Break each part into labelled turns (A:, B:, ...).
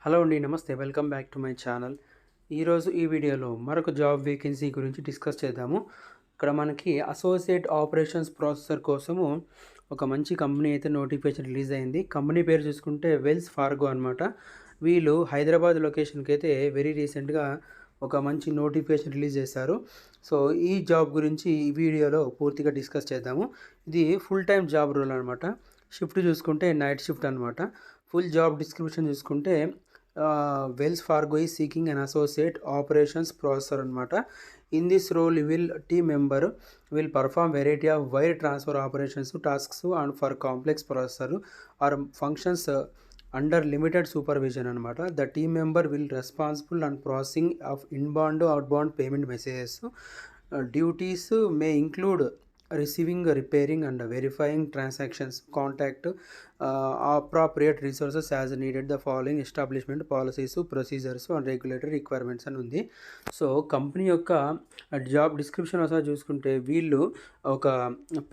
A: Hello అండి. నమస్తే. Welcome back to my channel. ఈరోజు ఈ వీడియోలో మరొక జాబ్ వేకెన్సీ గురించి డిస్కస్ చేద్దాము. ఇక్కడ మనకి అసోసియేట్ ఆపరేషన్స్ ప్రాసెసర్ కోసము ఒక మంచి కంపెనీ అయితే నోటిఫికేషన్ రిలీజ్ అయింది. కంపెనీ పేరు చూసుకుంటే వెల్స్ ఫార్గో అనమాట. వీళ్ళు హైదరాబాద్ లొకేషన్కి అయితే వెరీ రీసెంట్గా ఒక మంచి నోటిఫికేషన్ రిలీజ్ చేశారు. సో ఈ జాబ్ గురించి ఈ వీడియోలో పూర్తిగా డిస్కస్ చేద్దాము. ఇది ఫుల్ టైం జాబ్ రోల్ అనమాట. షిఫ్ట్ చూసుకుంటే నైట్ షిఫ్ట్ అనమాట. ఫుల్ జాబ్ డిస్క్రిప్షన్ చూసుకుంటే Wells Fargo is seeking an associate operations processor అనమాట. In this role team member will perform variety of wire transfer operations tasks and for complex processor or functions under limited supervision అనమాట. The team member will responsible and processing of inbound outbound payment messages. Duties May include receiving, repairing and verifying transactions, contact appropriate resources as needed, the following establishment policies, procedures and regulatory requirements అని ఉంది. So company యొక్క job description ఒకసారి చూసుకుంటే వీళ్ళు ఒక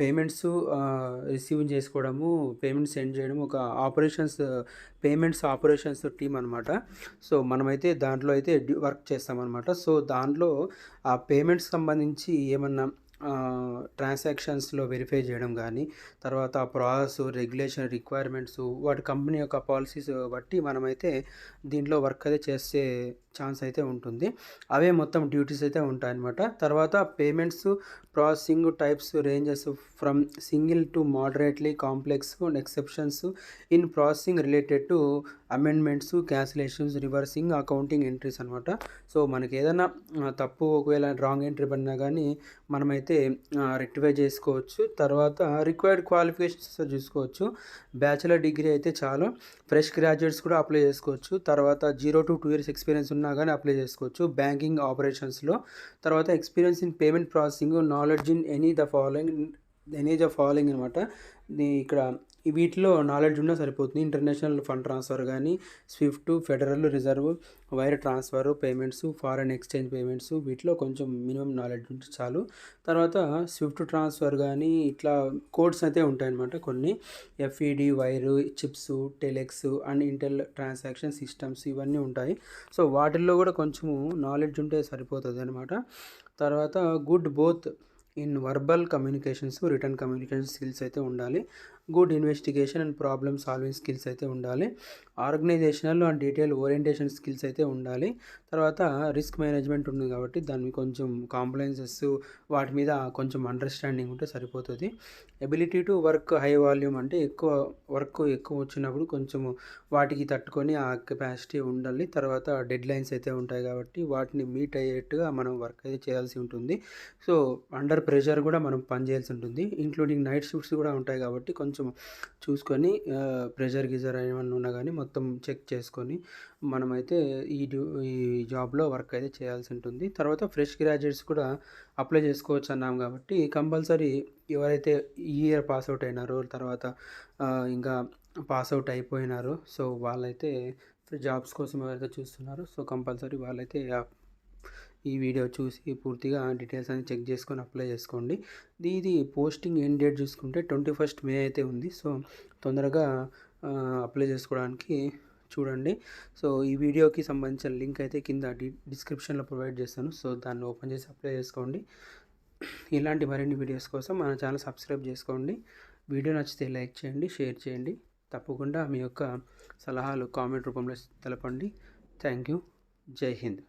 A: payments receive చేసుకోవడము, payments send చేయడం, ఒక ఆపరేషన్స్ టీమ్ అనమాట. సో మనమైతే దాంట్లో అయితే వర్క్ చేస్తామన్నమాట. సో దాంట్లో ఆ పేమెంట్స్ సంబంధించి ఏమన్నా ట్రాన్సాక్షన్స్లో వెరిఫై చేయడం కానీ, తర్వాత ప్రాసెస్, రెగ్యులేషన్, రిక్వైర్మెంట్స్, వాటి కంపెనీ యొక్క పాలసీస్ బట్టి మనమైతే దీంట్లో వర్క్ అయితే చేసే ఛాన్స్ అయితే ఉంటుంది. అవే మొత్తం డ్యూటీస్ అయితే ఉంటాయన్నమాట. తర్వాత payments processing types ranges from single to moderately complex and exceptions in processing related to amendments, cancellations, reversing, accounting entries అనమాట. సో మనకి ఏదైనా తప్పు ఒకవేళ రాంగ్ ఎంట్రీ పడినా కానీ మనమైతే రెక్టిఫై చేసుకోవచ్చు. తర్వాత రిక్వైర్డ్ క్వాలిఫికేషన్స్ చూసుకోవచ్చు. బ్యాచిలర్ డిగ్రీ అయితే చాలు. ఫ్రెష్ గ్రాడ్యుయేట్స్ కూడా అప్లై చేసుకోవచ్చు. తర్వాత 0 to 2 years ఎక్స్పీరియన్స్ ఉన్నా కానీ అప్లై చేసుకోవచ్చు బ్యాంకింగ్ ఆపరేషన్స్లో. తర్వాత experience in payment processing, knowledge in any the following అనమాట. ఇక్కడ వీటిలో నాలెడ్జ్ ఉన్నా సరిపోతుంది. ఇంటర్నేషనల్ ఫండ్ ట్రాన్స్ఫర్ కానీ, Swift, federal reserve, wire transfer payments, foreign exchange payments, వీటిలో కొంచెం మినిమం నాలెడ్జ్ ఉంటే చాలు. తర్వాత స్విఫ్ట్ ట్రాన్స్ఫర్ కానీ ఇట్లా కోడ్స్ అయితే ఉంటాయన్నమాట. కొన్ని FED, wire, chips, telex and Intel transaction systems ఇవన్నీ ఉంటాయి. సో వాటిల్లో కూడా కొంచెము నాలెడ్జ్ ఉంటే సరిపోతుంది అనమాట. తర్వాత good both in verbal communications, written communication skills అయితే ఉండాలి. Good investigation and problem solving skills అయితే ఉండాలి. Organisational and detail orientation skills అయితే ఉండాలి. తర్వాత రిస్క్ మేనేజ్మెంట్ ఉంది కాబట్టి దాన్ని కొంచెం కాంప్లైన్సెస్ వాటి మీద కొంచెం అండర్స్టాండింగ్ ఉంటే సరిపోతుంది. Ability to work high volume అంటే ఎక్కువ వచ్చినప్పుడు కొంచెము వాటికి తట్టుకొని ఆ కెపాసిటీ ఉండాలి. తర్వాత డెడ్ లైన్స్ అయితే ఉంటాయి కాబట్టి వాటిని మీట్ అయ్యేట్టుగా మనం వర్క్ అయితే చేయాల్సి ఉంటుంది. సో అండర్ ప్రెషర్ కూడా మనం పనిచేయాల్సి ఉంటుంది. ఇంక్లూడింగ్ నైట్ షిఫ్ట్స్ కూడా ఉంటాయి కాబట్టి కొంచెం చూసుకొని ప్రెషర్ గీజర్ ఏమన్నా ఉన్నా కానీ మొత్తం చెక్ చేసుకొని మనమైతే ఈ జాబ్లో వర్క్ అయితే చేయాల్సి ఉంటుంది. తర్వాత ఫ్రెష్ గ్రాడ్యుయేట్స్ కూడా అప్లై చేసుకోవచ్చు అన్నాం కాబట్టి కంపల్సరీ ఎవరైతే ఈ ఇయర్ పాస్అవుట్ అయినారో, తర్వాత ఇంకా పాస్అవుట్ అయిపోయినారో, సో వాళ్ళైతే జాబ్స్ కోసం ఎవరైతే చూస్తున్నారో సో కంపల్సరీ వాళ్ళైతే ఈ వీడియో చూసి పూర్తిగా డీటెయిల్స్ అన్ని చెక్ చేసుకొని అప్లై చేసుకోండి. ఇది పోస్టింగ్ ఎండ్ డేట్ చూసుకుంటే 21st May అయితే ఉంది. సో తొందరగా అప్లై చేసుకోవడానికి చూడండి. సో ఈ వీడియోకి సంబంధించిన లింక్ అయితే కింద డిస్క్రిప్షన్లో ప్రొవైడ్ చేస్తాను. సో దాన్ని ఓపెన్ చేసి అప్లై చేసుకోండి. ఇలాంటి మరిన్ని వీడియోస్ కోసం మన ఛానల్ సబ్స్క్రైబ్ చేసుకోండి. వీడియో నచ్చితే లైక్ చేయండి, షేర్ చేయండి. తప్పకుండా మీ యొక్క సలహాలు కామెంట్ రూపంలో తెలపండి. Thank you. జై హింద్.